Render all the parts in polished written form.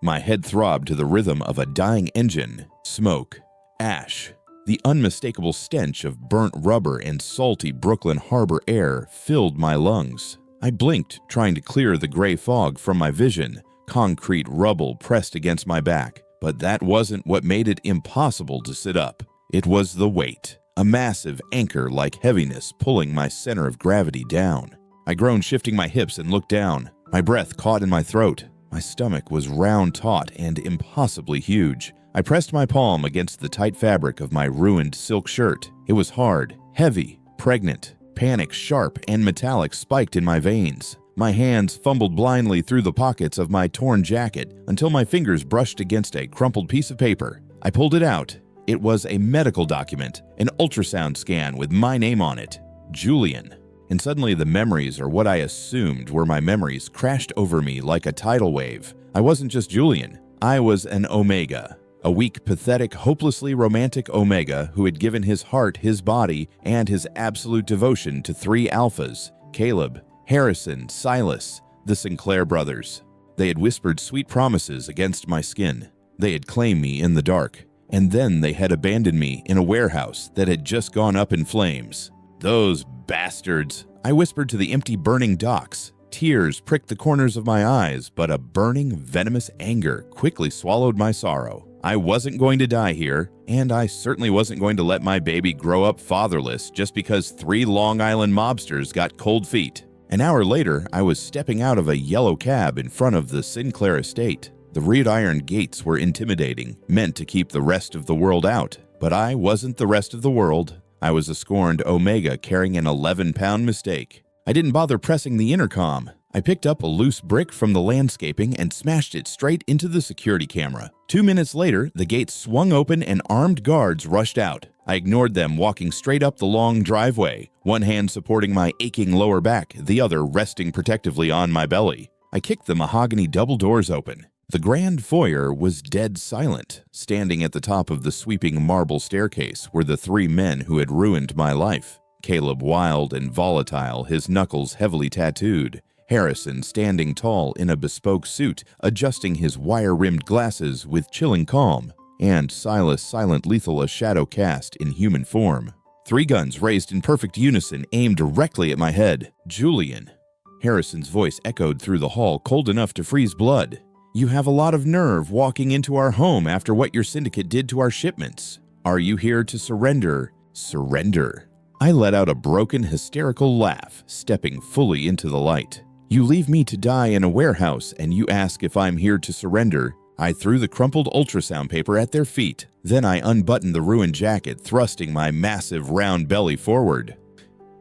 My head throbbed to the rhythm of a dying engine. Smoke, ash, the unmistakable stench of burnt rubber and salty Brooklyn Harbor air filled my lungs. I blinked, trying to clear the gray fog from my vision. Concrete rubble pressed against my back, but that wasn't what made it impossible to sit up. It was the weight, a massive anchor-like heaviness pulling my center of gravity down. I groaned, shifting my hips, and looked down. My breath caught in my throat. My stomach was round, taut, and impossibly huge. I pressed my palm against the tight fabric of my ruined silk shirt. It was hard, heavy, pregnant. Panic, sharp and metallic, spiked in my veins. My hands fumbled blindly through the pockets of my torn jacket until my fingers brushed against a crumpled piece of paper. I pulled it out. It was a medical document, an ultrasound scan with my name on it. Julian. And suddenly the memories, or what I assumed were my memories, crashed over me like a tidal wave. I wasn't just Julian. I was an Omega. A weak, pathetic, hopelessly romantic Omega who had given his heart, his body, and his absolute devotion to three alphas: Caleb, Harrison, Silas, the Sinclair brothers. They had whispered sweet promises against my skin. They had claimed me in the dark. And then they had abandoned me in a warehouse that had just gone up in flames. Those bastards! I whispered to the empty, burning docks. Tears pricked the corners of my eyes, but a burning, venomous anger quickly swallowed my sorrow. I wasn't going to die here, and I certainly wasn't going to let my baby grow up fatherless just because 3 Long Island mobsters got cold feet. An hour later, I was stepping out of a yellow cab in front of the Sinclair estate. The red iron gates were intimidating, meant to keep the rest of the world out. But I wasn't the rest of the world. I was a scorned Omega carrying an 11-pound mistake. I didn't bother pressing the intercom. I picked up a loose brick from the landscaping and smashed it straight into the security camera. 2 minutes later, the gates swung open and armed guards rushed out. I ignored them, walking straight up the long driveway, one hand supporting my aching lower back, the other resting protectively on my belly. I kicked the mahogany double doors open. The grand foyer was dead silent. Standing at the top of the sweeping marble staircase were the 3 men who had ruined my life. Caleb, wild and volatile, his knuckles heavily tattooed. Harrison, standing tall in a bespoke suit, adjusting his wire-rimmed glasses with chilling calm. And Silas, silent, lethal, a shadow cast in human form. 3 guns raised in perfect unison, aimed directly at my head. Julian. Harrison's voice echoed through the hall, cold enough to freeze blood. You have a lot of nerve walking into our home after what your syndicate did to our shipments. Are you here to surrender? Surrender. I let out a broken, hysterical laugh, stepping fully into the light. You leave me to die in a warehouse, and you ask if I'm here to surrender. I threw the crumpled ultrasound paper at their feet. Then I unbuttoned the ruined jacket, thrusting my massive round belly forward.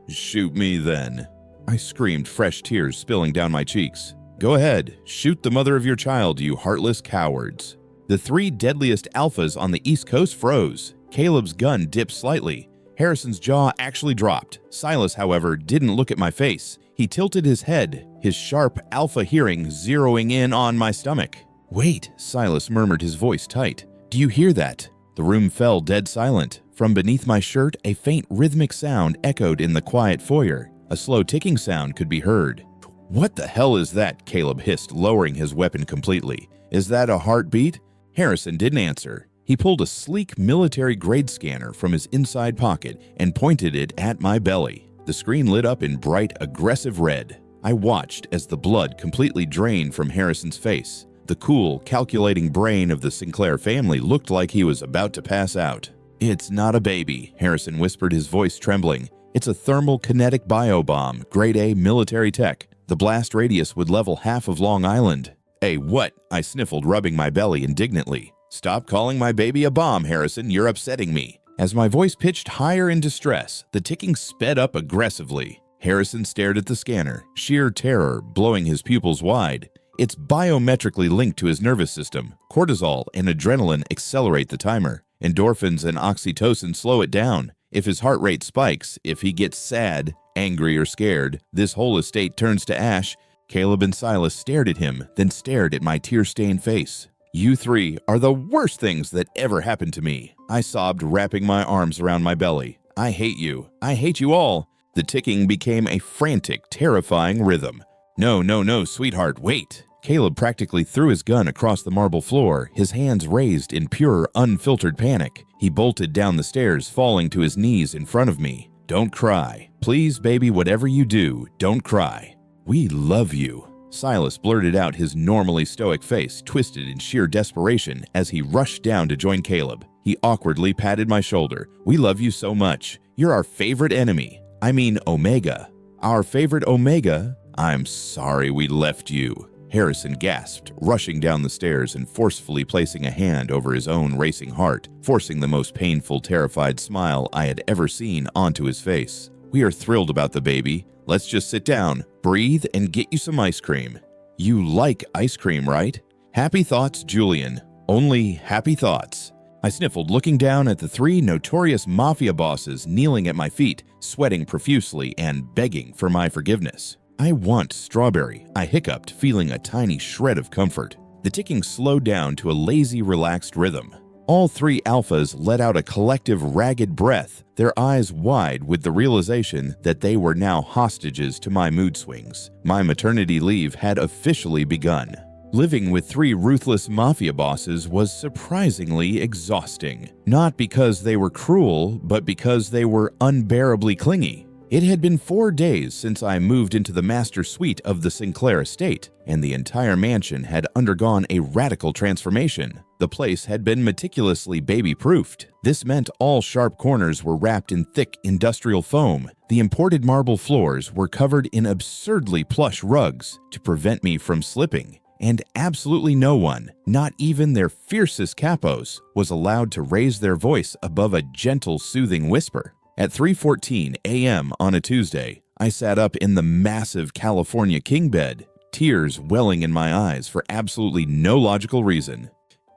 Shoot me then. I screamed, fresh tears spilling down my cheeks. Go ahead, shoot the mother of your child, you heartless cowards. The 3 deadliest alphas on the East Coast froze. Caleb's gun dipped slightly. Harrison's jaw actually dropped. Silas, however, didn't look at my face. He tilted his head, his sharp alpha hearing zeroing in on my stomach. Wait, Silas murmured, his voice tight. Do you hear that? The room fell dead silent. From beneath my shirt, a faint rhythmic sound echoed in the quiet foyer. A slow ticking sound could be heard. What the hell is that? Caleb hissed, lowering his weapon completely. Is that a heartbeat? Harrison didn't answer. He pulled a sleek military-grade scanner from his inside pocket and pointed it at my belly. The screen lit up in bright, aggressive red. I watched as the blood completely drained from Harrison's face. The cool, calculating brain of the Sinclair family looked like he was about to pass out. It's not a baby, Harrison whispered, his voice trembling. It's a thermal kinetic biobomb, grade A military tech. The blast radius would level half of Long Island. Hey, what? I sniffled, rubbing my belly indignantly. Stop calling my baby a bomb, Harrison. You're upsetting me. As my voice pitched higher in distress, the ticking sped up aggressively. Harrison stared at the scanner, sheer terror blowing his pupils wide. It's biometrically linked to his nervous system. Cortisol and adrenaline accelerate the timer. Endorphins and oxytocin slow it down. If his heart rate spikes, if he gets sad, angry, or scared, this whole estate turns to ash. Caleb and Silas stared at him, then stared at my tear-stained face. You 3 are the worst things that ever happened to me. I sobbed, wrapping my arms around my belly. I hate you. I hate you all. The ticking became a frantic, terrifying rhythm. No, sweetheart, wait. Caleb practically threw his gun across the marble floor, his hands raised in pure, unfiltered panic. He bolted down the stairs, falling to his knees in front of me. "Don't cry. Please, baby, whatever you do, don't cry. We love you." Silas blurted out, his normally stoic face twisted in sheer desperation as he rushed down to join Caleb. He awkwardly patted my shoulder. "We love you so much. You're our favorite enemy. I mean Omega." "Our favorite Omega? I'm sorry we left you." Harrison gasped, rushing down the stairs and forcefully placing a hand over his own racing heart, forcing the most painful, terrified smile I had ever seen onto his face. "We are thrilled about the baby. Let's just sit down, breathe, and get you some ice cream." "You like ice cream, right?" "Happy thoughts, Julian. Only happy thoughts." I sniffled, looking down at the 3 notorious mafia bosses kneeling at my feet, sweating profusely and begging for my forgiveness. "I want strawberry," I hiccuped, feeling a tiny shred of comfort. The ticking slowed down to a lazy, relaxed rhythm. All 3 alphas let out a collective ragged breath, their eyes wide with the realization that they were now hostages to my mood swings. My maternity leave had officially begun. Living with 3 ruthless mafia bosses was surprisingly exhausting. Not because they were cruel, but because they were unbearably clingy. It had been 4 days since I moved into the master suite of the Sinclair estate, and the entire mansion had undergone a radical transformation. The place had been meticulously baby-proofed. This meant all sharp corners were wrapped in thick industrial foam. The imported marble floors were covered in absurdly plush rugs to prevent me from slipping. And absolutely no one, not even their fiercest capos, was allowed to raise their voice above a gentle, soothing whisper. At 3:14 a.m. on a Tuesday, I sat up in the massive California king bed, tears welling in my eyes for absolutely no logical reason.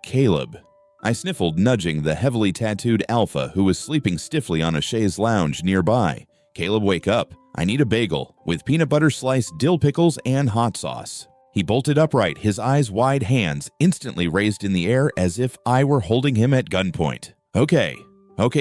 "Caleb." I sniffled, nudging the heavily tattooed alpha who was sleeping stiffly on a chaise lounge nearby. "Caleb, wake up. I need a bagel with peanut butter sliced dill pickles and hot sauce." He bolted upright, his eyes wide, hands instantly raised in the air as if I were holding him at gunpoint. Okay,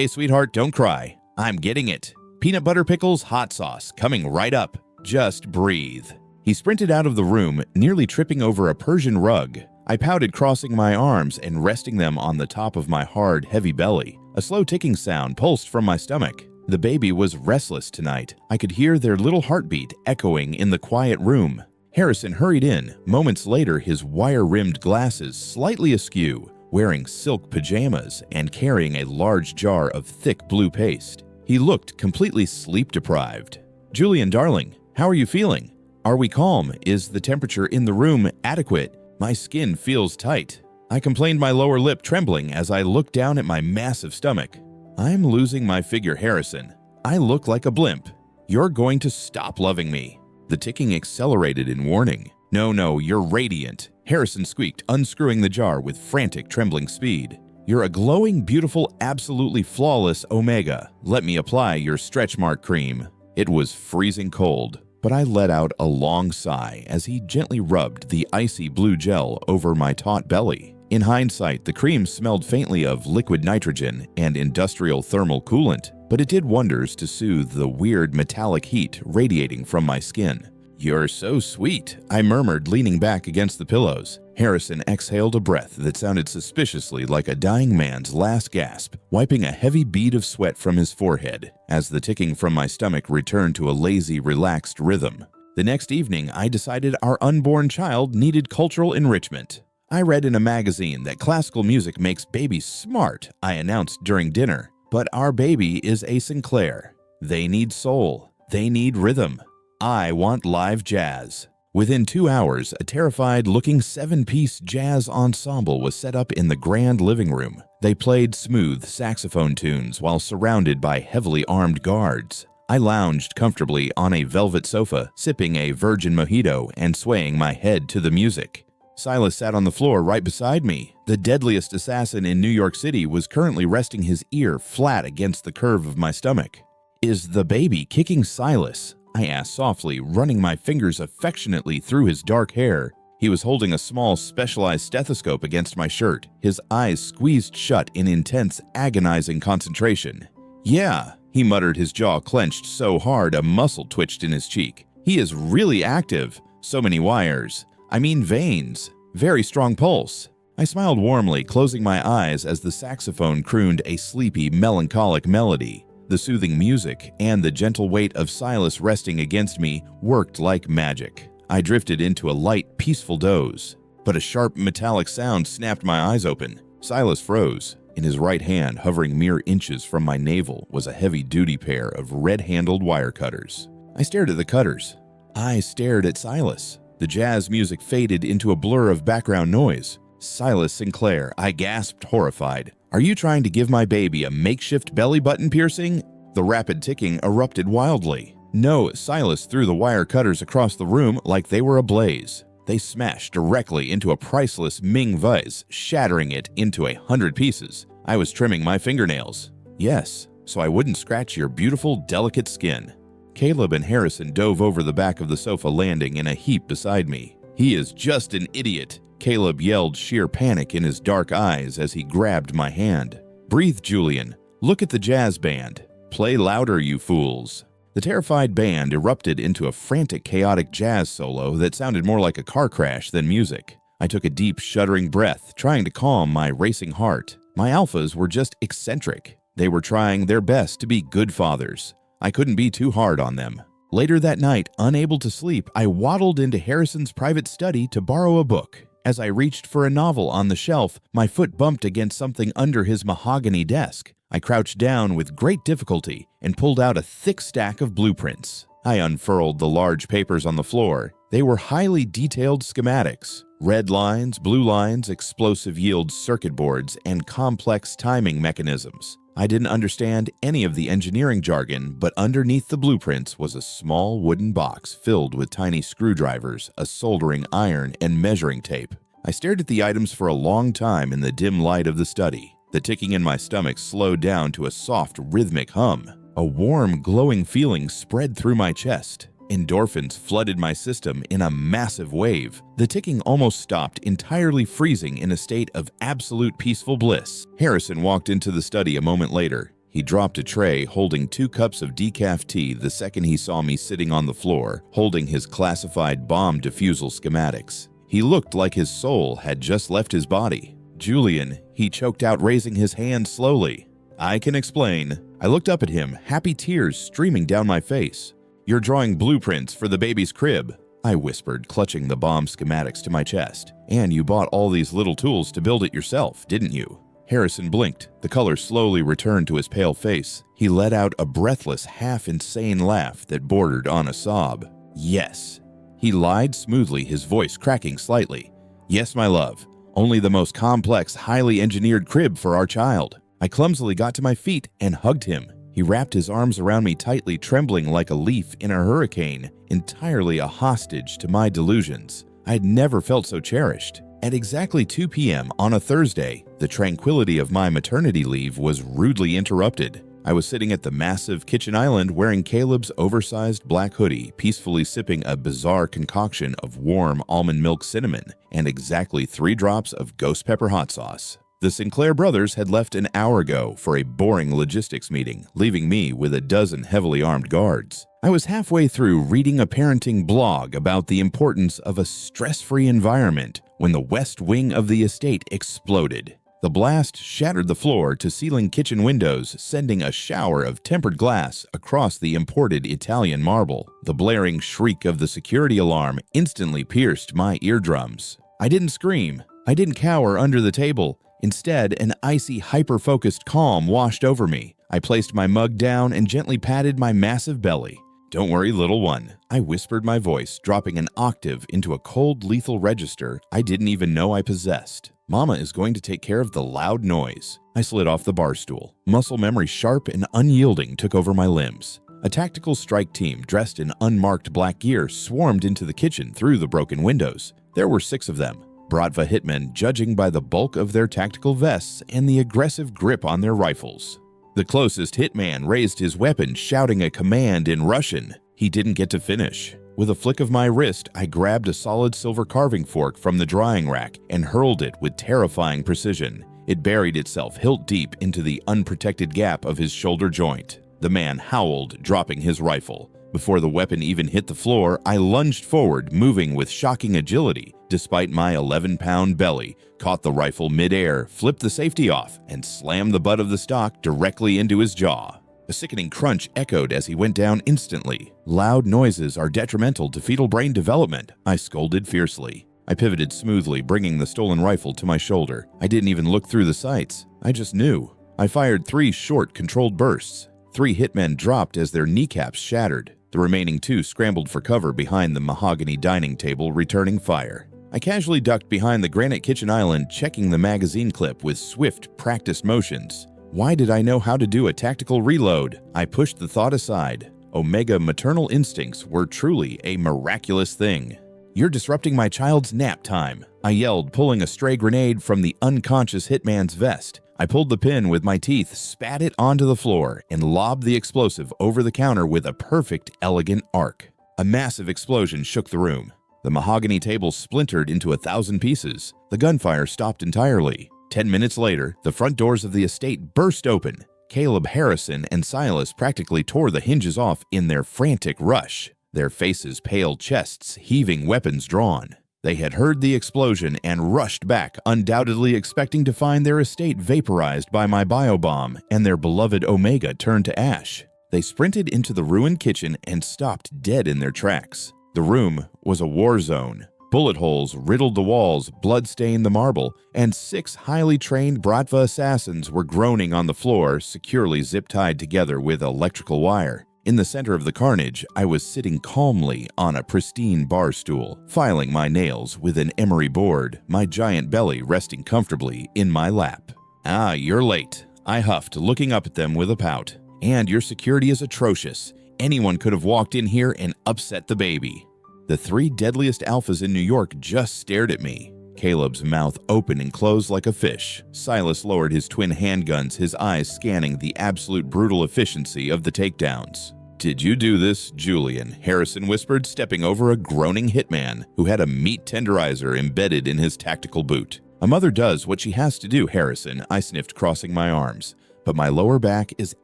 sweetheart, don't cry. I'm getting it. Peanut butter pickles, hot sauce, coming right up. Just breathe." He sprinted out of the room, nearly tripping over a Persian rug. I pouted, crossing my arms and resting them on the top of my hard, heavy belly. A slow ticking sound pulsed from my stomach. The baby was restless tonight. I could hear their little heartbeat echoing in the quiet room. Harrison hurried in, moments later, his wire-rimmed glasses slightly askew, wearing silk pajamas and carrying a large jar of thick blue paste. He looked completely sleep-deprived. "Julian, darling, how are you feeling? Are we calm? Is the temperature in the room adequate? My skin feels tight." I complained, my lower lip trembling as I looked down at my massive stomach. "I'm losing my figure, Harrison. I look like a blimp. You're going to stop loving me." The ticking accelerated in warning. No, you're radiant," Harrison squeaked, unscrewing the jar with frantic, trembling speed. "You're a glowing, beautiful, absolutely flawless Omega. Let me apply your stretch mark cream." It was freezing cold, but I let out a long sigh as he gently rubbed the icy blue gel over my taut belly. In hindsight, the cream smelled faintly of liquid nitrogen and industrial thermal coolant, but it did wonders to soothe the weird metallic heat radiating from my skin. "You're so sweet," I murmured, leaning back against the pillows. Harrison exhaled a breath that sounded suspiciously like a dying man's last gasp, wiping a heavy bead of sweat from his forehead as the ticking from my stomach returned to a lazy, relaxed rhythm. The next evening, I decided our unborn child needed cultural enrichment. "I read in a magazine that classical music makes babies smart," I announced during dinner. "But our baby is a Sinclair. They need soul. They need rhythm. I want live jazz." Within 2 hours, a terrified-looking 7-piece jazz ensemble was set up in the grand living room. They played smooth saxophone tunes while surrounded by heavily armed guards. I lounged comfortably on a velvet sofa, sipping a virgin mojito and swaying my head to the music. Silas sat on the floor right beside me. The deadliest assassin in New York City was currently resting his ear flat against the curve of my stomach. "Is the baby kicking Silas?" I asked softly, running my fingers affectionately through his dark hair. He was holding a small, specialized stethoscope against my shirt, his eyes squeezed shut in intense, agonizing concentration. "Yeah," he muttered, his jaw clenched so hard a muscle twitched in his cheek. "He is really active. So many wires. I mean veins. Very strong pulse. I smiled warmly, closing my eyes as the saxophone crooned a sleepy, melancholic melody. The soothing music and the gentle weight of Silas resting against me worked like magic. I drifted into a light, peaceful doze. But a sharp, metallic sound snapped my eyes open. Silas froze. In his right hand, hovering mere inches from my navel, was a heavy-duty pair of red-handled wire cutters. I stared at the cutters. I stared at Silas. The jazz music faded into a blur of background noise. Silas Sinclair, I gasped, horrified. Are you trying to give my baby a makeshift belly button piercing? The rapid ticking erupted wildly. No, Silas threw the wire cutters across the room like they were ablaze. They smashed directly into a priceless Ming vase, shattering it into 100 pieces. I was trimming my fingernails. Yes, so I wouldn't scratch your beautiful, delicate skin. Caleb and Harrison dove over the back of the sofa, landing in a heap beside me. He is just an idiot, Caleb yelled, sheer panic in his dark eyes as he grabbed my hand. Breathe, Julian. Look at the jazz band. Play louder, you fools. The terrified band erupted into a frantic, chaotic jazz solo that sounded more like a car crash than music. I took a deep, shuddering breath, trying to calm my racing heart. My alphas were just eccentric. They were trying their best to be good fathers. I couldn't be too hard on them. Later that night, unable to sleep, I waddled into Harrison's private study to borrow a book. As I reached for a novel on the shelf, my foot bumped against something under his mahogany desk. I crouched down with great difficulty and pulled out a thick stack of blueprints. I unfurled the large papers on the floor. They were highly detailed schematics. Red lines, blue lines, explosive yield circuit boards, and complex timing mechanisms. I didn't understand any of the engineering jargon, but underneath the blueprints was a small wooden box filled with tiny screwdrivers, a soldering iron, and measuring tape. I stared at the items for a long time in the dim light of the study. The ticking in my stomach slowed down to a soft, rhythmic hum. A warm, glowing feeling spread through my chest. Endorphins flooded my system in a massive wave. The ticking almost stopped, entirely freezing in a state of absolute peaceful bliss. Harrison walked into the study a moment later. He dropped a tray holding 2 cups of decaf tea the second he saw me sitting on the floor, holding his classified bomb defusal schematics. He looked like his soul had just left his body. Julian, he choked out, raising his hand slowly. I can explain. I looked up at him, happy tears streaming down my face. You're drawing blueprints for the baby's crib, I whispered, clutching the bomb schematics to my chest. And you bought all these little tools to build it yourself, didn't you? Harrison blinked. The color slowly returned to his pale face. He let out a breathless, half-insane laugh that bordered on a sob. Yes. He lied smoothly, his voice cracking slightly. Yes, my love. Only the most complex, highly engineered crib for our child. I clumsily got to my feet and hugged him. He wrapped his arms around me tightly, trembling like a leaf in a hurricane, entirely a hostage to my delusions. I had never felt so cherished. At exactly 2 p.m. on a Thursday, the tranquility of my maternity leave was rudely interrupted. I was sitting at the massive kitchen island wearing Caleb's oversized black hoodie, peacefully sipping a bizarre concoction of warm almond milk cinnamon and exactly 3 drops of ghost pepper hot sauce. The Sinclair brothers had left an hour ago for a boring logistics meeting, leaving me with a dozen heavily armed guards. I was halfway through reading a parenting blog about the importance of a stress-free environment when the west wing of the estate exploded. The blast shattered the floor-to-ceiling kitchen windows, sending a shower of tempered glass across the imported Italian marble. The blaring shriek of the security alarm instantly pierced my eardrums. I didn't scream. I didn't cower under the table. Instead, an icy, hyper-focused calm washed over me. I placed my mug down and gently patted my massive belly. Don't worry, little one, I whispered, my voice dropping an octave into a cold, lethal register I didn't even know I possessed. Mama is going to take care of the loud noise. I slid off the bar stool. Muscle memory sharp and unyielding took over my limbs. A tactical strike team dressed in unmarked black gear swarmed into the kitchen through the broken windows. There were 6 of them. Bratva hitmen, judging by the bulk of their tactical vests and the aggressive grip on their rifles. The closest hitman raised his weapon, shouting a command in Russian. He didn't get to finish. With a flick of my wrist, I grabbed a solid silver carving fork from the drying rack and hurled it with terrifying precision. It buried itself hilt deep into the unprotected gap of his shoulder joint. The man howled, dropping his rifle. Before the weapon even hit the floor, I lunged forward, moving with shocking agility, despite my 11-pound belly, caught the rifle midair, flipped the safety off, and slammed the butt of the stock directly into his jaw. A sickening crunch echoed as he went down instantly. Loud noises are detrimental to fetal brain development, I scolded fiercely. I pivoted smoothly, bringing the stolen rifle to my shoulder. I didn't even look through the sights. I just knew. I fired 3 short, controlled bursts. 3 hitmen dropped as their kneecaps shattered. The remaining 2 scrambled for cover behind the mahogany dining table, returning fire. I casually ducked behind the granite kitchen island, checking the magazine clip with swift, practiced motions. Why did I know how to do a tactical reload? I pushed the thought aside. Omega maternal instincts were truly a miraculous thing. "You're disrupting my child's nap time," I yelled, pulling a stray grenade from the unconscious hitman's vest. I pulled the pin with my teeth, spat it onto the floor, and lobbed the explosive over the counter with a perfect, elegant arc. A massive explosion shook the room. The mahogany table splintered into 1,000 pieces. The gunfire stopped entirely. 10 minutes later, the front doors of the estate burst open. Caleb, Harrison, and Silas practically tore the hinges off in their frantic rush, their faces pale, chests heaving, weapons drawn. They had heard the explosion and rushed back, undoubtedly expecting to find their estate vaporized by my biobomb and their beloved Omega turned to ash. They sprinted into the ruined kitchen and stopped dead in their tracks. The room was a war zone. Bullet holes riddled the walls, blood stained the marble, and 6 highly trained Bratva assassins were groaning on the floor, securely zip-tied together with electrical wire. In the center of the carnage, I was sitting calmly on a pristine bar stool, filing my nails with an emery board, my giant belly resting comfortably in my lap. "Ah, you're late," I huffed, looking up at them with a pout. "And your security is atrocious. Anyone could have walked in here and upset the baby." The 3 deadliest alphas in New York just stared at me. Caleb's mouth opened and closed like a fish. Silas lowered his twin handguns, his eyes scanning the absolute brutal efficiency of the takedowns. "Did you do this, Julian?" Harrison whispered, stepping over a groaning hitman who had a meat tenderizer embedded in his tactical boot. "A mother does what she has to do, Harrison," I sniffed, crossing my arms. "But my lower back is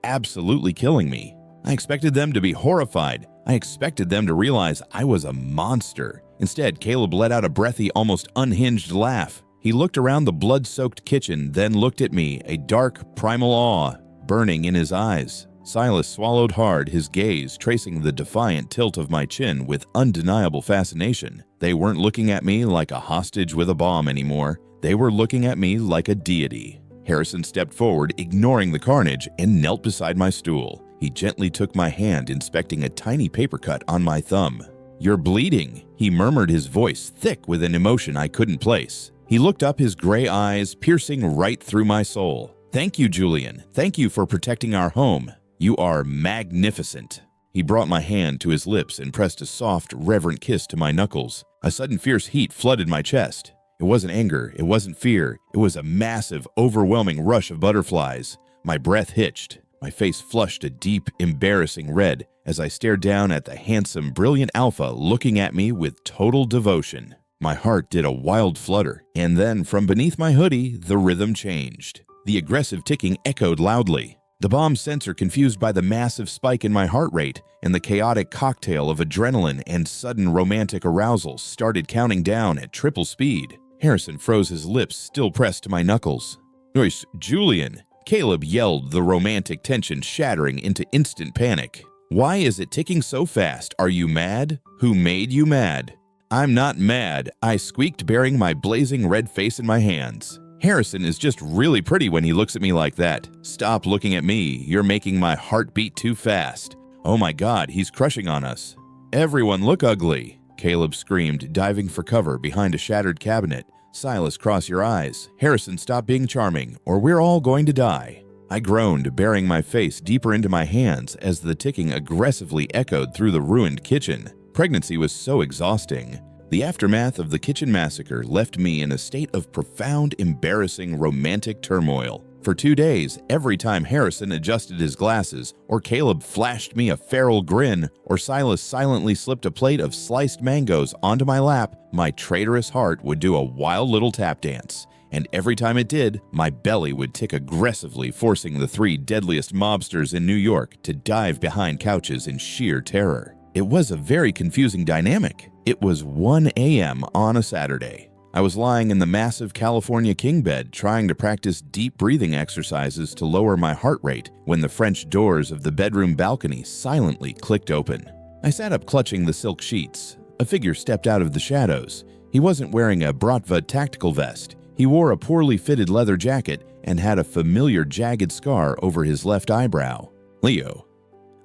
absolutely killing me." I expected them to be horrified. I expected them to realize I was a monster. Instead, Caleb let out a breathy, almost unhinged laugh. He looked around the blood-soaked kitchen, then looked at me, a dark, primal awe burning in his eyes. Silas swallowed hard, his gaze tracing the defiant tilt of my chin with undeniable fascination. They weren't looking at me like a hostage with a bomb anymore. They were looking at me like a deity. Harrison stepped forward, ignoring the carnage, and knelt beside my stool. He gently took my hand, inspecting a tiny paper cut on my thumb. "You're bleeding," he murmured, his voice thick with an emotion I couldn't place. He looked up, his gray eyes piercing right through my soul. "Thank you, Julian. Thank you for protecting our home. You are magnificent." He brought my hand to his lips and pressed a soft, reverent kiss to my knuckles. A sudden fierce heat flooded my chest. It wasn't anger, it wasn't fear, it was a massive, overwhelming rush of butterflies. My breath hitched. My face flushed a deep, embarrassing red as I stared down at the handsome, brilliant alpha looking at me with total devotion. My heart did a wild flutter, and then from beneath my hoodie, the rhythm changed. The aggressive ticking echoed loudly. The bomb sensor, confused by the massive spike in my heart rate and the chaotic cocktail of adrenaline and sudden romantic arousal, started counting down at triple speed. Harrison froze, his lips still pressed to my knuckles. "Nice, Julian!" Caleb yelled, the romantic tension shattering into instant panic. "Why is it ticking so fast? Are you mad? Who made you mad?" "I'm not mad," I squeaked, bearing my blazing red face in my hands. "Harrison is just really pretty when he looks at me like that. Stop looking at me. You're making my heart beat too fast. Oh my God, he's crushing on us." "Everyone look ugly," Caleb screamed, diving for cover behind a shattered cabinet. "Silas, cross your eyes. Harrison, stop being charming, or we're all going to die." I groaned, burying my face deeper into my hands as the ticking aggressively echoed through the ruined kitchen. Pregnancy was so exhausting. The aftermath of the kitchen massacre left me in a state of profound, embarrassing, romantic turmoil. For 2 days, every time Harrison adjusted his glasses, or Caleb flashed me a feral grin, or Silas silently slipped a plate of sliced mangoes onto my lap, my traitorous heart would do a wild little tap dance. And every time it did, my belly would tick aggressively, forcing the 3 deadliest mobsters in New York to dive behind couches in sheer terror. It was a very confusing dynamic. It was 1 a.m. on a Saturday. I was lying in the massive California king bed trying to practice deep breathing exercises to lower my heart rate when the French doors of the bedroom balcony silently clicked open. I sat up clutching the silk sheets. A figure stepped out of the shadows. He wasn't wearing a Bratva tactical vest. He wore a poorly fitted leather jacket and had a familiar jagged scar over his left eyebrow. Leo.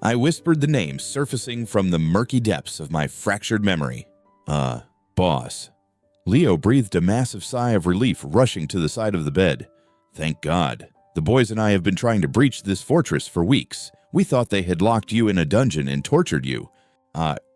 I whispered the name surfacing from the murky depths of my fractured memory. Boss. Leo breathed a massive sigh of relief, rushing to the side of the bed. Thank God. The boys and I have been trying to breach this fortress for weeks. We thought they had locked you in a dungeon and tortured you.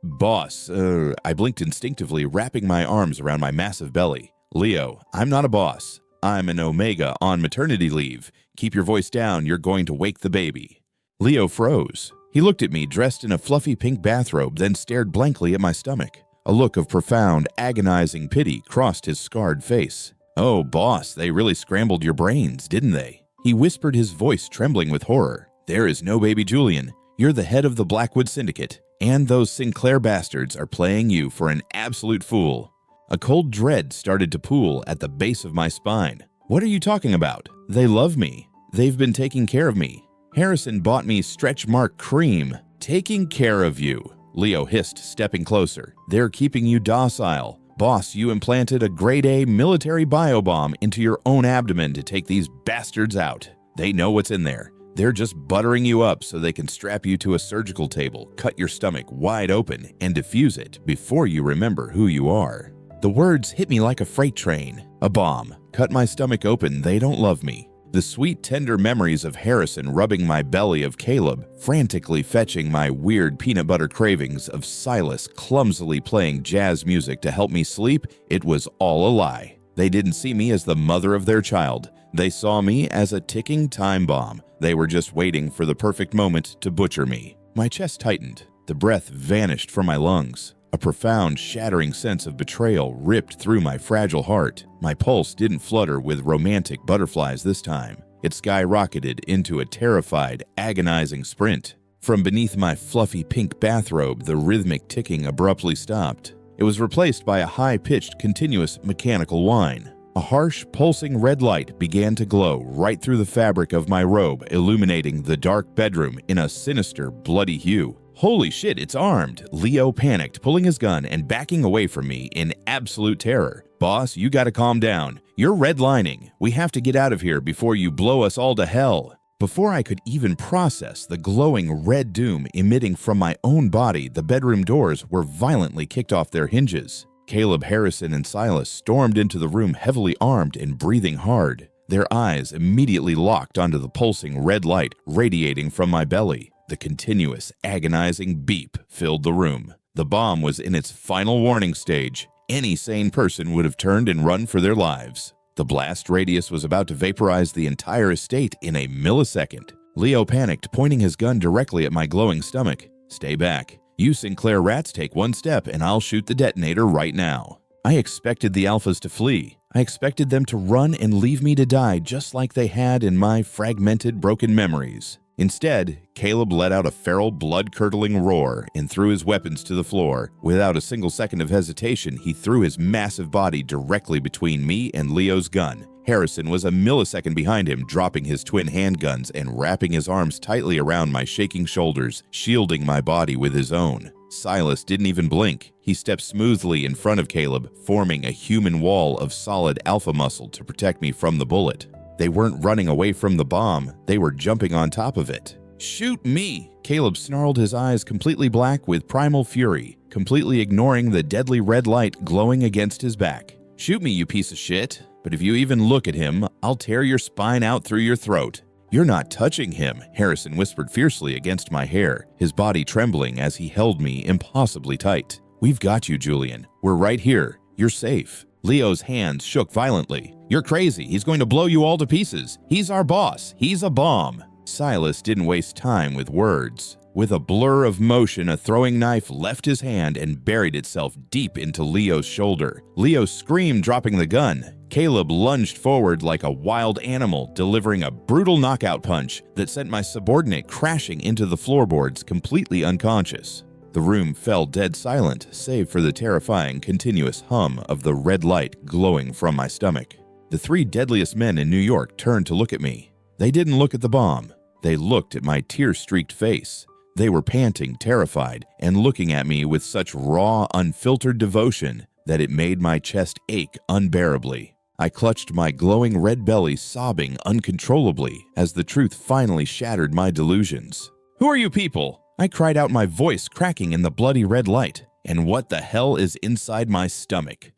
Boss, I blinked instinctively, wrapping my arms around my massive belly. Leo, I'm not a boss. I'm an Omega on maternity leave. Keep your voice down, you're going to wake the baby. Leo froze. He looked at me, dressed in a fluffy pink bathrobe, then stared blankly at my stomach. A look of profound, agonizing pity crossed his scarred face. Oh, boss, they really scrambled your brains, didn't they? He whispered, his voice trembling with horror. There is no baby Julian. You're the head of the Blackwood Syndicate, and those Sinclair bastards are playing you for an absolute fool. A cold dread started to pool at the base of my spine. What are you talking about? They love me. They've been taking care of me. Harrison bought me stretch mark cream. Taking care of you, Leo hissed, stepping closer. They're keeping you docile. Boss, you implanted a grade A military biobomb into your own abdomen to take these bastards out. They know what's in there. They're just buttering you up so they can strap you to a surgical table, cut your stomach wide open, and defuse it before you remember who you are. The words hit me like a freight train. A bomb. Cut my stomach open. They don't love me. The sweet, tender memories of Harrison rubbing my belly, of Caleb frantically fetching my weird peanut butter cravings, of Silas clumsily playing jazz music to help me sleep, it was all a lie. They didn't see me as the mother of their child. They saw me as a ticking time bomb. They were just waiting for the perfect moment to butcher me. My chest tightened. The breath vanished from my lungs. A profound, shattering sense of betrayal ripped through my fragile heart. My pulse didn't flutter with romantic butterflies this time. It skyrocketed into a terrified, agonizing sprint. From beneath my fluffy pink bathrobe, the rhythmic ticking abruptly stopped. It was replaced by a high-pitched, continuous mechanical whine. A harsh, pulsing red light began to glow right through the fabric of my robe, illuminating the dark bedroom in a sinister, bloody hue. Holy shit, it's armed! Leo panicked, pulling his gun and backing away from me in absolute terror. Boss, you gotta calm down. You're redlining. We have to get out of here before you blow us all to hell. Before I could even process the glowing red doom emitting from my own body, the bedroom doors were violently kicked off their hinges. Caleb, Harrison, and Silas stormed into the room heavily armed and breathing hard. Their eyes immediately locked onto the pulsing red light radiating from my belly. The continuous, agonizing beep filled the room. The bomb was in its final warning stage. Any sane person would have turned and run for their lives. The blast radius was about to vaporize the entire estate in a millisecond. Leo panicked, pointing his gun directly at my glowing stomach. Stay back. You Sinclair rats take one step and I'll shoot the detonator right now. I expected the Alphas to flee. I expected them to run and leave me to die just like they had in my fragmented, broken memories. Instead, Caleb let out a feral, blood-curdling roar and threw his weapons to the floor. Without a single second of hesitation, he threw his massive body directly between me and Leo's gun. Harrison was a millisecond behind him, dropping his twin handguns and wrapping his arms tightly around my shaking shoulders, shielding my body with his own. Silas didn't even blink. He stepped smoothly in front of Caleb, forming a human wall of solid alpha muscle to protect me from the bullet. They weren't running away from the bomb, they were jumping on top of it. Shoot me! Caleb snarled, his eyes completely black with primal fury, completely ignoring the deadly red light glowing against his back. Shoot me, you piece of shit! But if you even look at him, I'll tear your spine out through your throat. You're not touching him, Harrison whispered fiercely against my hair, his body trembling as he held me impossibly tight. We've got you, Julian. We're right here. You're safe. Leo's hands shook violently. You're crazy. He's going to blow you all to pieces. He's our boss. He's a bomb. Silas didn't waste time with words. With a blur of motion, a throwing knife left his hand and buried itself deep into Leo's shoulder. Leo screamed, dropping the gun. Caleb lunged forward like a wild animal, delivering a brutal knockout punch that sent my subordinate crashing into the floorboards, completely unconscious. The room fell dead silent, save for the terrifying, continuous hum of the red light glowing from my stomach. The three deadliest men in New York turned to look at me. They didn't look at the bomb. They looked at my tear-streaked face. They were panting, terrified, and looking at me with such raw, unfiltered devotion that it made my chest ache unbearably. I clutched my glowing red belly, sobbing uncontrollably as the truth finally shattered my delusions. "Who are you people?" I cried out, my voice cracking in the bloody red light. "And what the hell is inside my stomach?"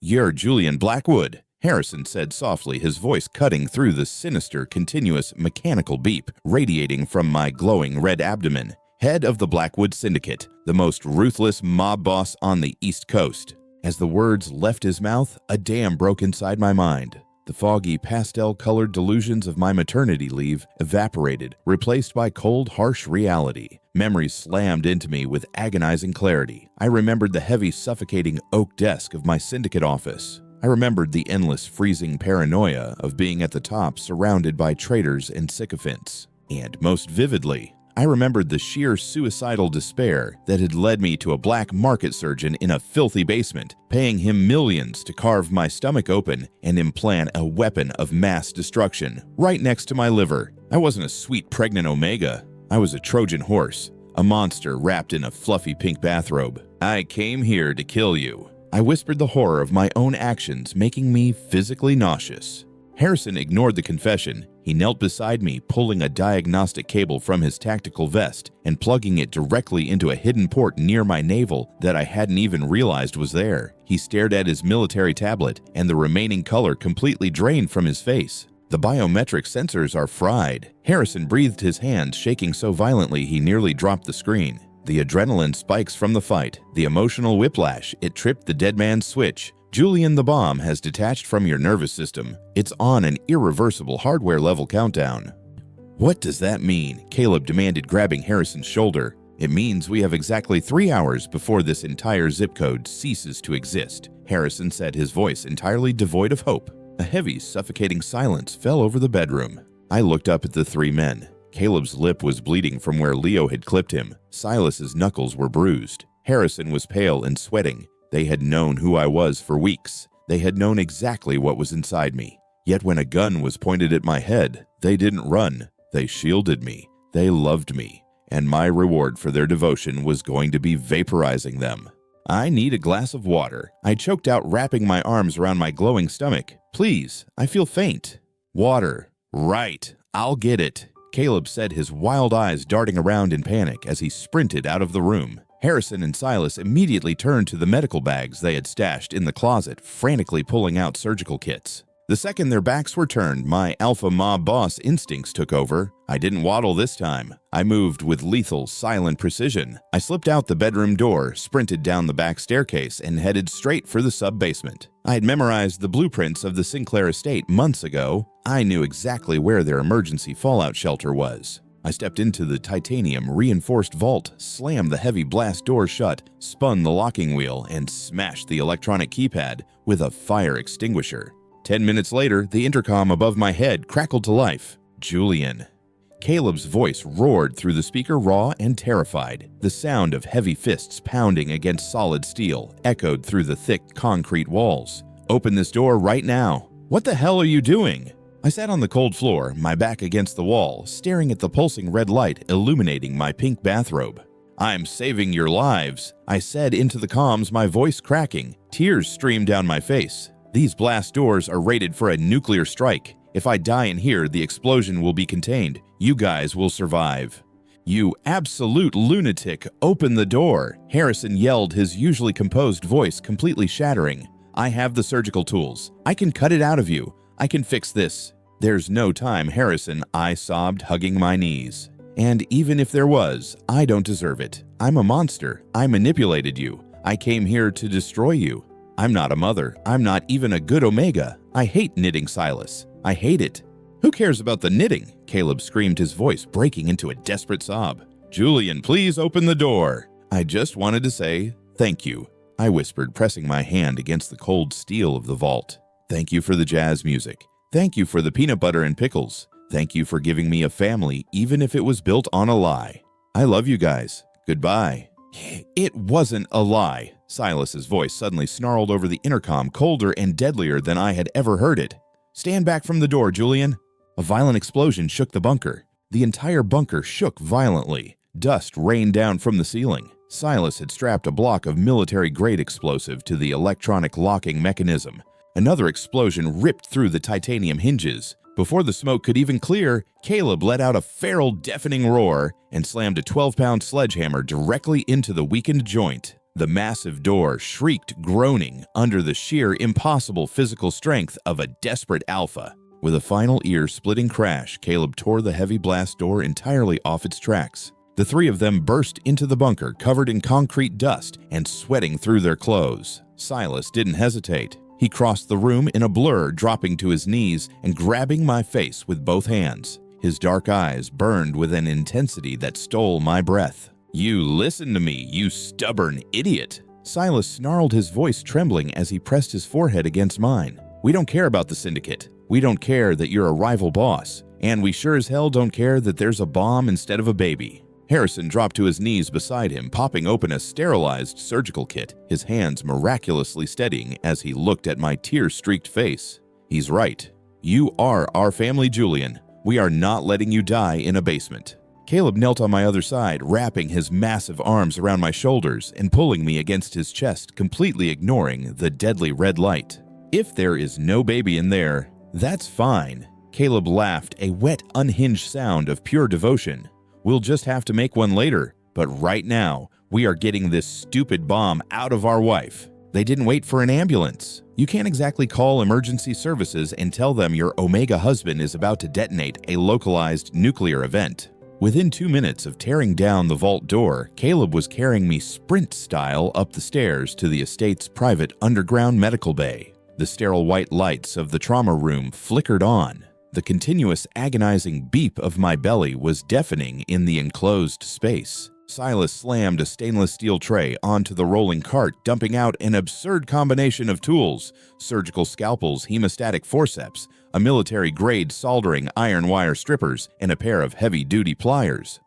"You're Julian Blackwood," Harrison said softly, his voice cutting through the sinister, continuous, mechanical beep radiating from my glowing red abdomen. "Head of the Blackwood Syndicate, the most ruthless mob boss on the East Coast." As the words left his mouth, a dam broke inside my mind. The foggy, pastel-colored delusions of my maternity leave evaporated, replaced by cold, harsh reality. Memories slammed into me with agonizing clarity. I remembered the heavy, suffocating oak desk of my syndicate office. I remembered the endless, freezing paranoia of being at the top, surrounded by traitors and sycophants. And most vividly, I remembered the sheer suicidal despair that had led me to a black market surgeon in a filthy basement, paying him millions to carve my stomach open and implant a weapon of mass destruction right next to my liver. I wasn't a sweet pregnant omega. I was a Trojan horse, a monster wrapped in a fluffy pink bathrobe. "I came here to kill you." I whispered the horror of my own actions, making me physically nauseous. Harrison ignored the confession. He knelt beside me, pulling a diagnostic cable from his tactical vest and plugging it directly into a hidden port near my navel that I hadn't even realized was there. He stared at his military tablet, and the remaining color completely drained from his face. "The biometric sensors are fried." Harrison breathed, his hands shaking so violently he nearly dropped the screen. The adrenaline spikes from the fight, the emotional whiplash, it tripped the dead man's switch. "Julian, the bomb has detached from your nervous system. It's on an irreversible hardware-level countdown." "What does that mean?" Caleb demanded, grabbing Harrison's shoulder. "It means we have exactly 3 hours before this entire zip code ceases to exist," Harrison said, his voice entirely devoid of hope. A heavy, suffocating silence fell over the bedroom. I looked up at the three men. Caleb's lip was bleeding from where Leo had clipped him. Silas's knuckles were bruised. Harrison was pale and sweating. They had known who I was for weeks. They had known exactly what was inside me. Yet when a gun was pointed at my head, they didn't run. They shielded me. They loved me. And my reward for their devotion was going to be vaporizing them. "I need a glass of water." I choked out, wrapping my arms around my glowing stomach. "Please, I feel faint." "Water. Right. I'll get it," Caleb said, his wild eyes darting around in panic as he sprinted out of the room. Harrison and Silas immediately turned to the medical bags they had stashed in the closet, frantically pulling out surgical kits. The second their backs were turned, my alpha mob boss instincts took over. I didn't waddle this time. I moved with lethal, silent precision. I slipped out the bedroom door, sprinted down the back staircase, and headed straight for the sub-basement. I had memorized the blueprints of the Sinclair estate months ago. I knew exactly where their emergency fallout shelter was. I stepped into the titanium-reinforced vault, slammed the heavy blast door shut, spun the locking wheel, and smashed the electronic keypad with a fire extinguisher. 10 minutes later, the intercom above my head crackled to life. "Julian." Caleb's voice roared through the speaker, raw and terrified. The sound of heavy fists pounding against solid steel echoed through the thick concrete walls. "Open this door right now." "What the hell are you doing?" I sat on the cold floor, my back against the wall, staring at the pulsing red light illuminating my pink bathrobe. "I'm saving your lives," I said into the comms, my voice cracking. Tears streamed down my face. "These blast doors are rated for a nuclear strike. If I die in here, the explosion will be contained. You guys will survive." "You absolute lunatic, open the door," Harrison yelled, his usually composed voice completely shattering. "I have the surgical tools. I can cut it out of you. I can fix this." "There's no time, Harrison," I sobbed, hugging my knees. "And even if there was, I don't deserve it. I'm a monster. I manipulated you. I came here to destroy you. I'm not a mother. I'm not even a good Omega. I hate knitting, Silas. I hate it." "Who cares about the knitting?" Caleb screamed, his voice breaking into a desperate sob. "Julian, please open the door." "I just wanted to say thank you," I whispered, pressing my hand against the cold steel of the vault. "Thank you for the jazz music. Thank you for the peanut butter and pickles. Thank you for giving me a family, even if it was built on a lie. I love you guys. Goodbye." It wasn't a lie. Silas's voice suddenly snarled over the intercom, colder and deadlier than I had ever heard it. Stand back from the door, Julian. A violent explosion shook the bunker. The entire bunker shook violently. Dust rained down from the ceiling. Silas had strapped a block of military-grade explosive to the electronic locking mechanism. Another explosion ripped through the titanium hinges. Before the smoke could even clear, Caleb let out a feral, deafening roar and slammed a 12-pound sledgehammer directly into the weakened joint. The massive door shrieked, groaning under the sheer impossible physical strength of a desperate alpha. With a final ear-splitting crash, Caleb tore the heavy blast door entirely off its tracks. The three of them burst into the bunker, covered in concrete dust and sweating through their clothes. Silas didn't hesitate. He crossed the room in a blur, dropping to his knees and grabbing my face with both hands. His dark eyes burned with an intensity that stole my breath. "You listen to me, you stubborn idiot!" Silas snarled, his voice trembling as he pressed his forehead against mine. "We don't care about the syndicate. We don't care that you're a rival boss. And we sure as hell don't care that there's a bomb instead of a baby." Harrison dropped to his knees beside him, popping open a sterilized surgical kit, his hands miraculously steadying as he looked at my tear-streaked face. "He's right. You are our family, Julian. We are not letting you die in a basement." Caleb knelt on my other side, wrapping his massive arms around my shoulders and pulling me against his chest, completely ignoring the deadly red light. "If there is no baby in there, that's fine." Caleb laughed, a wet, unhinged sound of pure devotion. "We'll just have to make one later, but right now, we are getting this stupid bomb out of our wife." They didn't wait for an ambulance. You can't exactly call emergency services and tell them your Omega husband is about to detonate a localized nuclear event. Within 2 minutes of tearing down the vault door, Caleb was carrying me sprint-style up the stairs to the estate's private underground medical bay. The sterile white lights of the trauma room flickered on. The continuous agonizing beep of my belly was deafening in the enclosed space. Silas slammed a stainless steel tray onto the rolling cart, dumping out an absurd combination of tools: surgical scalpels, hemostatic forceps, a military-grade soldering iron wire strippers, and a pair of heavy-duty pliers.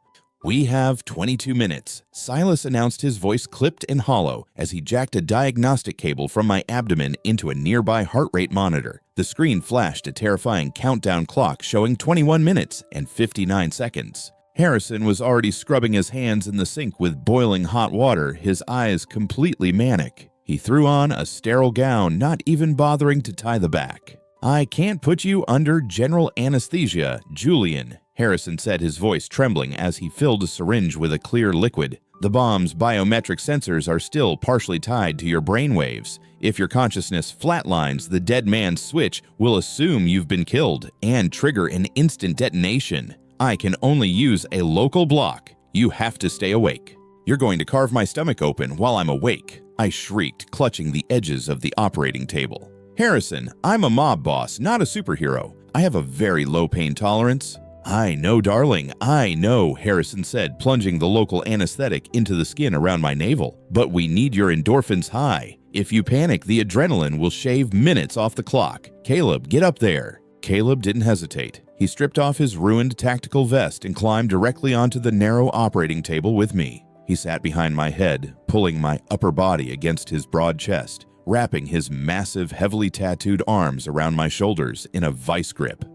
"We have 22 minutes, Silas announced, his voice clipped and hollow as he jacked a diagnostic cable from my abdomen into a nearby heart rate monitor. The screen flashed a terrifying countdown clock showing 21 minutes and 59 seconds. Harrison was already scrubbing his hands in the sink with boiling hot water, his eyes completely manic. He threw on a sterile gown, not even bothering to tie the back. "I can't put you under general anesthesia, Julian," Harrison said, his voice trembling as he filled a syringe with a clear liquid. "The bomb's biometric sensors are still partially tied to your brainwaves. If your consciousness flatlines, the dead man's switch will assume you've been killed and trigger an instant detonation. I can only use a local block. You have to stay awake." "You're going to carve my stomach open while I'm awake," I shrieked, clutching the edges of the operating table. "Harrison, I'm a mob boss, not a superhero. I have a very low pain tolerance." "I know, darling, I know," Harrison said, plunging the local anesthetic into the skin around my navel. "But we need your endorphins high. If you panic, the adrenaline will shave minutes off the clock. Caleb, get up there." Caleb didn't hesitate. He stripped off his ruined tactical vest and climbed directly onto the narrow operating table with me. He sat behind my head, pulling my upper body against his broad chest, wrapping his massive, heavily tattooed arms around my shoulders in a vice grip.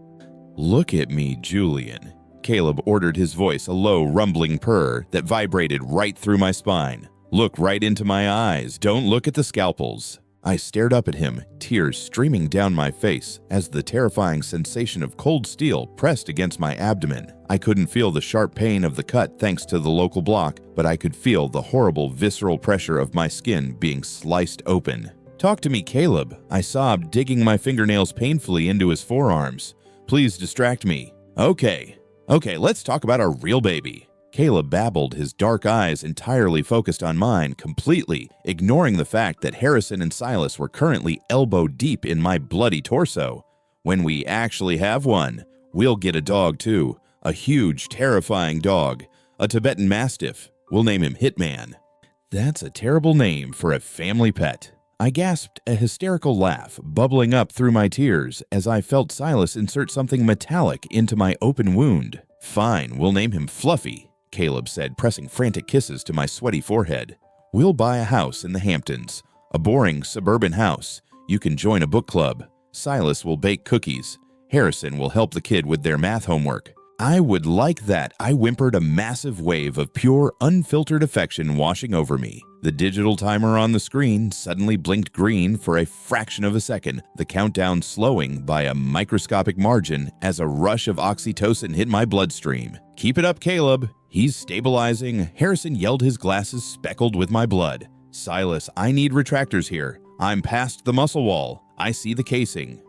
"Look at me, Julian," Caleb ordered, his voice a low, rumbling purr that vibrated right through my spine. "Look right into my eyes. Don't look at the scalpels." I stared up at him, tears streaming down my face as the terrifying sensation of cold steel pressed against my abdomen. I couldn't feel the sharp pain of the cut thanks to the local block, but I could feel the horrible visceral pressure of my skin being sliced open. "Talk to me, Caleb," I sobbed, digging my fingernails painfully into his forearms. "Please distract me." Okay, let's talk about our real baby." Caleb babbled, his dark eyes entirely focused on mine, completely ignoring the fact that Harrison and Silas were currently elbow deep in my bloody torso. "When we actually have one, we'll get a dog too. A huge, terrifying dog. A Tibetan Mastiff. We'll name him Hitman." "That's a terrible name for a family pet." I gasped, a hysterical laugh bubbling up through my tears as I felt Silas insert something metallic into my open wound. "Fine, we'll name him Fluffy." Caleb said, pressing frantic kisses to my sweaty forehead. "We'll buy a house in the Hamptons. A boring suburban house. You can join a book club. Silas will bake cookies. Harrison will help the kid with their math homework." I would like that. I whimpered, a massive wave of pure, unfiltered affection washing over me. The digital timer on the screen suddenly blinked green for a fraction of a second, the countdown slowing by a microscopic margin as a rush of oxytocin hit my bloodstream. "Keep it up, Caleb. He's stabilizing." Harrison yelled, his glasses speckled with my blood. "Silas, I need retractors here. I'm past the muscle wall. I see the casing."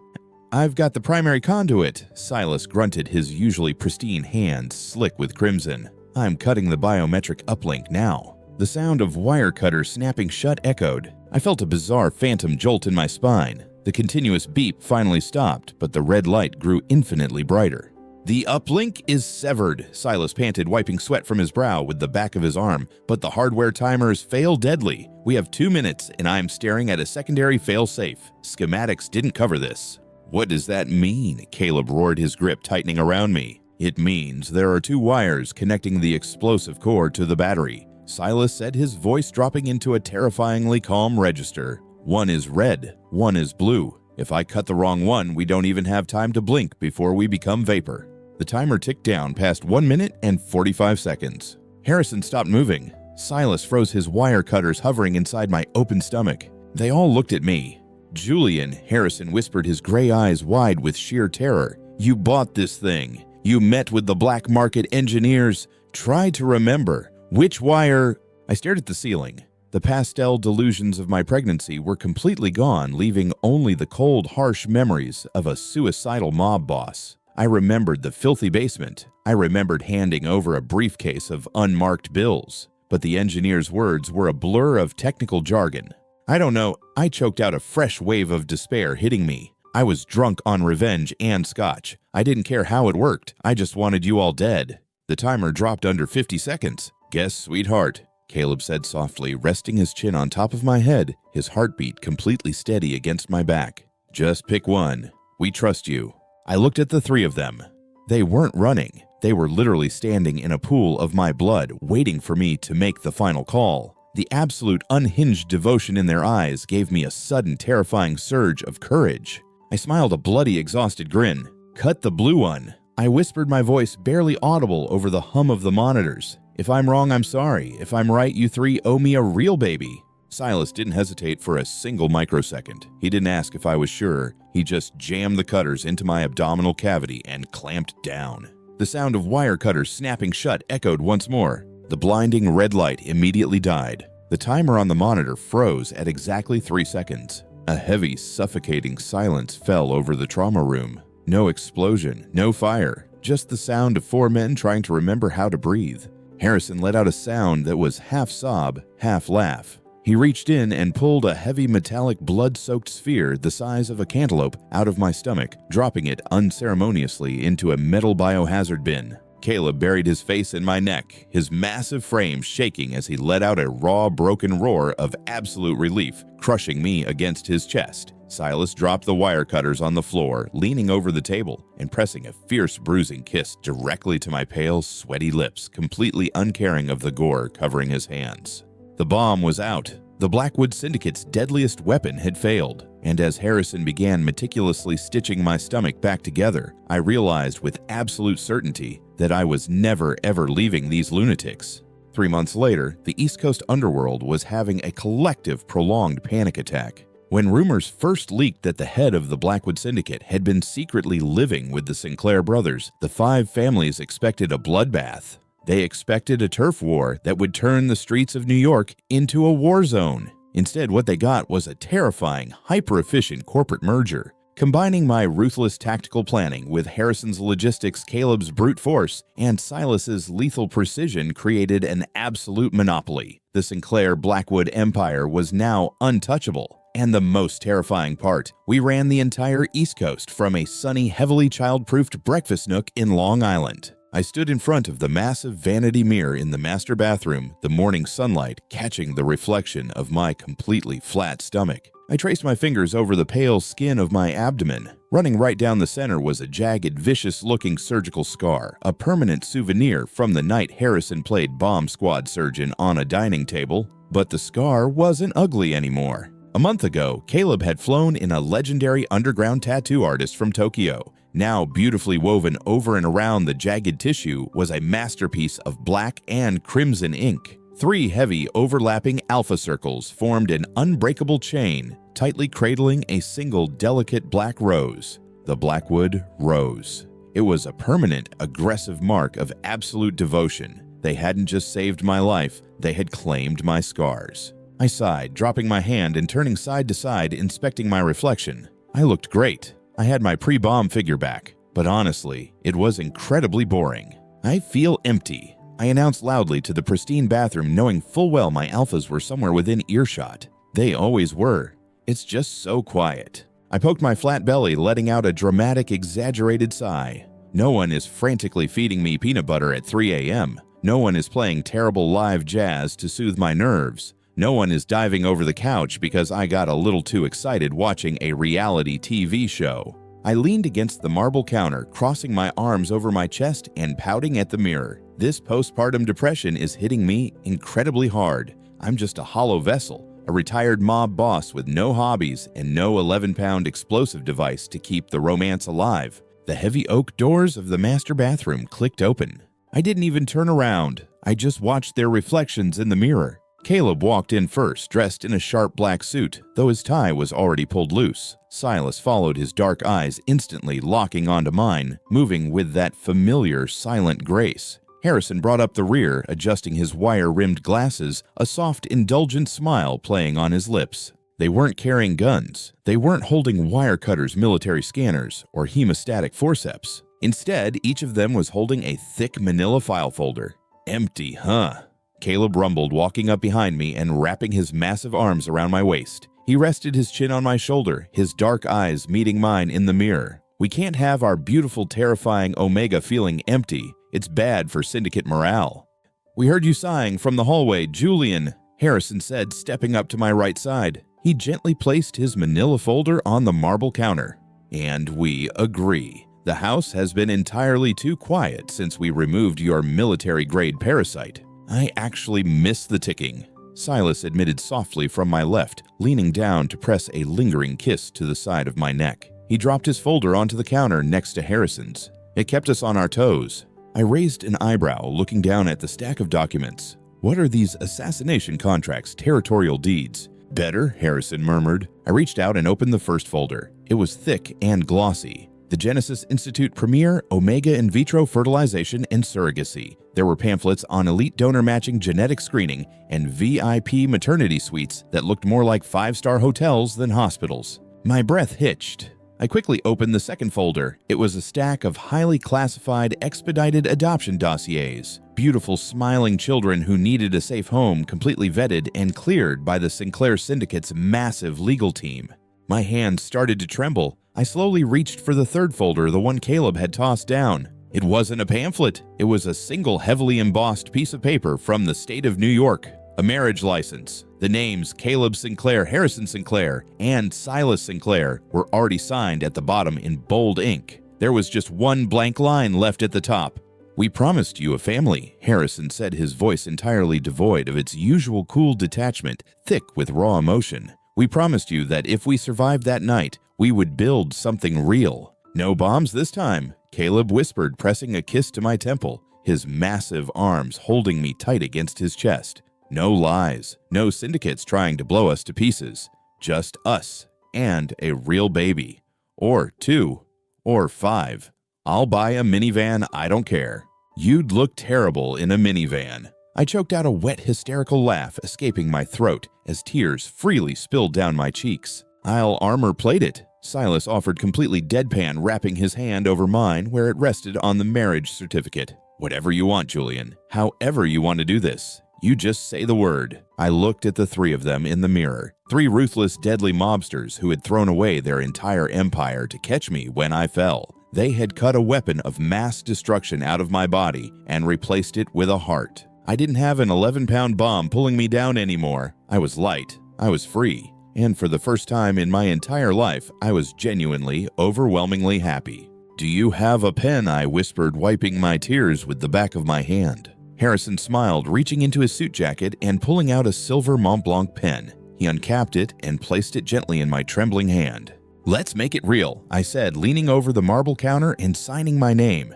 "I've got the primary conduit," Silas grunted, his usually pristine hands slick with crimson. "I'm cutting the biometric uplink now." The sound of wire cutters snapping shut echoed. I felt a bizarre phantom jolt in my spine. The continuous beep finally stopped, but the red light grew infinitely brighter. "The uplink is severed," Silas panted, wiping sweat from his brow with the back of his arm. "But the hardware timers fail deadly. We have 2 minutes, and I'm staring at a secondary fail-safe. Schematics didn't cover this." "What does that mean?" Caleb roared, his grip tightening around me. "It means there are 2 wires connecting the explosive core to the battery," Silas said, his voice dropping into a terrifyingly calm register. "One is red, one is blue. If I cut the wrong one, we don't even have time to blink before we become vapor." The timer ticked down past 1 minute and 45 seconds. Harrison stopped moving. Silas froze, his wire cutters hovering inside my open stomach. They all looked at me. "Julian," Harrison whispered, his gray eyes wide with sheer terror. "You bought this thing. You met with the black market engineers. Try to remember. Which wire?" I stared at the ceiling. The pastel delusions of my pregnancy were completely gone, leaving only the cold, harsh memories of a suicidal mob boss. I remembered the filthy basement. I remembered handing over a briefcase of unmarked bills. But the engineer's words were a blur of technical jargon. I don't know, I choked out, a fresh wave of despair hitting me. I was drunk on revenge and scotch. I didn't care how it worked. I just wanted you all dead. The timer dropped under 50 seconds. "Guess, sweetheart," Caleb said softly, resting his chin on top of my head, his heartbeat completely steady against my back. "Just pick one. We trust you." I looked at the 3 of them. They weren't running. They were literally standing in a pool of my blood, waiting for me to make the final call. The absolute unhinged devotion in their eyes gave me a sudden, terrifying surge of courage. I smiled a bloody, exhausted grin. "Cut the blue one." I whispered, my voice barely audible over the hum of the monitors. "If I'm wrong, I'm sorry. If I'm right, you 3 owe me a real baby." Silas didn't hesitate for a single microsecond. He didn't ask if I was sure. He just jammed the cutters into my abdominal cavity and clamped down. The sound of wire cutters snapping shut echoed once more. The blinding red light immediately died. The timer on the monitor froze at exactly 3 seconds. A heavy, suffocating silence fell over the trauma room. No explosion, no fire, just the sound of 4 men trying to remember how to breathe. Harrison let out a sound that was half sob, half laugh. He reached in and pulled a heavy metallic blood-soaked sphere the size of a cantaloupe out of my stomach, dropping it unceremoniously into a metal biohazard bin. Caleb buried his face in my neck, his massive frame shaking as he let out a raw, broken roar of absolute relief, crushing me against his chest. Silas dropped the wire cutters on the floor, leaning over the table and pressing a fierce, bruising kiss directly to my pale, sweaty lips, completely uncaring of the gore covering his hands. The bomb was out. The Blackwood Syndicate's deadliest weapon had failed, and as Harrison began meticulously stitching my stomach back together, I realized with absolute certainty that I was never ever leaving these lunatics. 3 months later, the East Coast underworld was having a collective, prolonged panic attack. When rumors first leaked that the head of the Blackwood Syndicate had been secretly living with the Sinclair brothers, the 5 families expected a bloodbath. They expected a turf war that would turn the streets of New York into a war zone. Instead, what they got was a terrifying, hyper-efficient corporate merger. Combining my ruthless tactical planning with Harrison's logistics, Caleb's brute force, and Silas's lethal precision created an absolute monopoly. The Sinclair Blackwood empire was now untouchable. And the most terrifying part, we ran the entire East Coast from a sunny, heavily child-proofed breakfast nook in Long Island. I stood in front of the massive vanity mirror in the master bathroom, the morning sunlight catching the reflection of my completely flat stomach. I traced my fingers over the pale skin of my abdomen. Running right down the center was a jagged, vicious-looking surgical scar, a permanent souvenir from the night Harrison played bomb squad surgeon on a dining table. But the scar wasn't ugly anymore. A month ago, Caleb had flown in a legendary underground tattoo artist from Tokyo. Now beautifully woven over and around the jagged tissue was a masterpiece of black and crimson ink. 3 heavy, overlapping alpha circles formed an unbreakable chain, tightly cradling a single delicate black rose, the Blackwood Rose. It was a permanent, aggressive mark of absolute devotion. They hadn't just saved my life, they had claimed my scars. I sighed, dropping my hand and turning side to side, inspecting my reflection. I looked great. I had my pre-bomb figure back, but honestly, it was incredibly boring. I feel empty, I announced loudly to the pristine bathroom, knowing full well my alphas were somewhere within earshot. They always were. It's just so quiet. I poked my flat belly, letting out a dramatic, exaggerated sigh. No one is frantically feeding me peanut butter at 3 a.m. No one is playing terrible live jazz to soothe my nerves. No one is diving over the couch because I got a little too excited watching a reality TV show. I leaned against the marble counter, crossing my arms over my chest and pouting at the mirror. This postpartum depression is hitting me incredibly hard. I'm just a hollow vessel, a retired mob boss with no hobbies and no 11-pound explosive device to keep the romance alive. The heavy oak doors of the master bathroom clicked open. I didn't even turn around. I just watched their reflections in the mirror. Caleb walked in first, dressed in a sharp black suit, though his tie was already pulled loose. Silas followed, his dark eyes instantly locking onto mine, moving with that familiar, silent grace. Harrison brought up the rear, adjusting his wire-rimmed glasses, a soft, indulgent smile playing on his lips. They weren't carrying guns. They weren't holding wire cutters, military scanners, or hemostatic forceps. Instead, each of them was holding a thick manila file folder. Empty, huh? Caleb rumbled, walking up behind me and wrapping his massive arms around my waist. He rested his chin on my shoulder, his dark eyes meeting mine in the mirror. We can't have our beautiful, terrifying Omega feeling empty. It's bad for syndicate morale. We heard you sighing from the hallway, Julian, Harrison said, stepping up to my right side. He gently placed his manila folder on the marble counter. And we agree. The house has been entirely too quiet since we removed your military-grade parasite. I actually miss the ticking, Silas admitted softly from my left, leaning down to press a lingering kiss to the side of my neck. He dropped his folder onto the counter next to Harrison's. It kept us on our toes. I raised an eyebrow, looking down at the stack of documents. What are these assassination contracts, territorial deeds? Better, Harrison murmured. I reached out and opened the first folder. It was thick and glossy. The Genesis Institute Premier Omega In Vitro Fertilization and Surrogacy. There were pamphlets on elite donor-matching genetic screening and VIP maternity suites that looked more like 5-star hotels than hospitals. My breath hitched. I quickly opened the second folder. It was a stack of highly classified, expedited adoption dossiers. Beautiful, smiling children who needed a safe home, completely vetted and cleared by the Sinclair Syndicate's massive legal team. My hands started to tremble. I slowly reached for the third folder, the one Caleb had tossed down. It wasn't a pamphlet. It was a single heavily embossed piece of paper from the state of New York. A marriage license. The names Caleb Sinclair, Harrison Sinclair, and Silas Sinclair were already signed at the bottom in bold ink. There was just one blank line left at the top. "We promised you a family," Harrison said, his voice entirely devoid of its usual cool detachment, thick with raw emotion. "We promised you that if we survived that night, we would build something real." "No bombs this time," Caleb whispered, pressing a kiss to my temple, his massive arms holding me tight against his chest. "No lies, no syndicates trying to blow us to pieces. Just us and a real baby. Or 2. Or 5. I'll buy a minivan, I don't care. You'd look terrible in a minivan." I choked out a wet, hysterical laugh, escaping my throat as tears freely spilled down my cheeks. "I'll armor-plate it," Silas offered, completely deadpan, wrapping his hand over mine where it rested on the marriage certificate. "Whatever you want, Julian. However you want to do this. You just say the word." I looked at the 3 of them in the mirror. 3 ruthless, deadly mobsters who had thrown away their entire empire to catch me when I fell. They had cut a weapon of mass destruction out of my body and replaced it with a heart. I didn't have an 11-pound bomb pulling me down anymore. I was light. I was free. and for the first time in my entire life, I was genuinely, overwhelmingly happy. "Do you have a pen?" I whispered, wiping my tears with the back of my hand. Harrison smiled, reaching into his suit jacket and pulling out a silver Mont Blanc pen. He uncapped it and placed it gently in my trembling hand. "Let's make it real," I said, leaning over the marble counter and signing my name.